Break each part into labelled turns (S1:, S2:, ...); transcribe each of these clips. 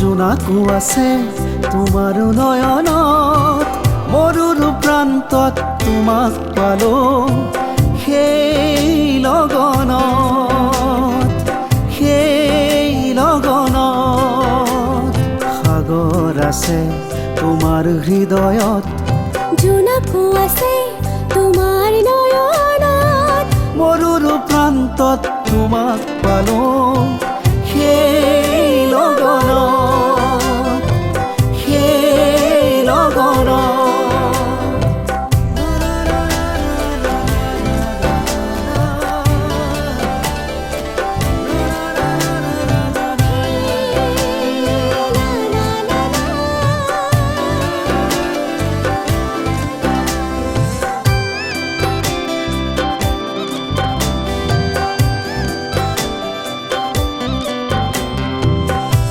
S1: জোনাকো আছে তোমাৰ নয়নত, মৰুৰ প্ৰান্তত তোমাক পালো সেই লগনত, সেই লগনত। সাগৰ আছে তোমাৰ হৃদয়ত,
S2: জোনাকো আছে তোমাৰ নয়নত,
S1: মৰুৰ প্ৰান্তত তোমাক পালো সেই লগনত।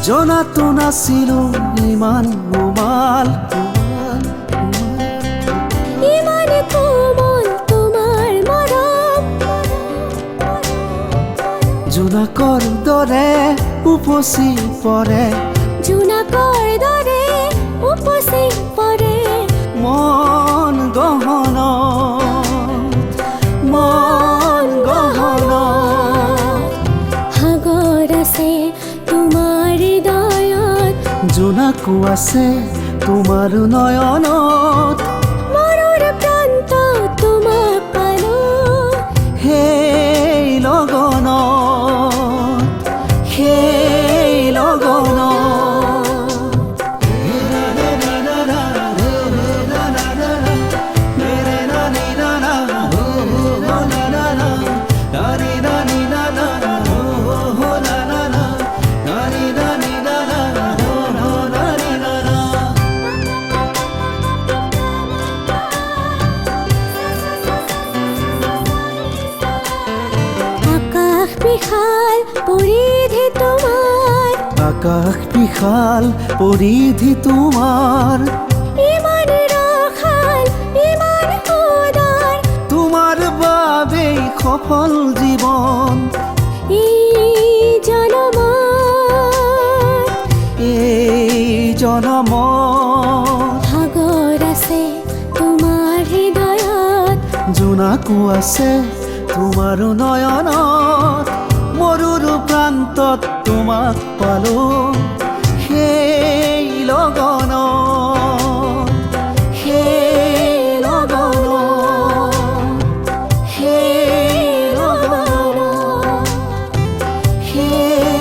S1: জনাতো নাছিলো ইমান কোমল,
S2: ইমান কোমল তোমাৰ মৰম,
S1: জোনাকৰ দৰে উপচি পৰে,
S2: জোনাকৰ দৰে উপচি পৰে
S1: মন গহন, মন গহন।
S2: সাগৰ আছে তোমাৰ হৃদয়ত,
S1: জোনাকো আছে তোমাৰ নয়নত,
S2: মৰুৰ প্ৰান্তত তোমাক পালো
S1: সেই লগনত, সেই লগনত।
S2: বিশাল পৰিধি তোমাৰ,
S1: আকাশ বিশাল পৰিধি তোমাৰ,
S2: ইমান ৰসাল ইমান উদাৰ,
S1: তোমাৰ বাবেই সফল জীৱন,
S2: এই জনমত,
S1: এই জনমত।
S2: সাগৰ আছে তোমাৰ হৃদয়ত,
S1: জোনাকো আছে তোমাৰ নয়নত, মৰুৰ প্ৰান্তত তোমাক পালো সেই লগনত, সেই লগনত, সেই লগনত, সেই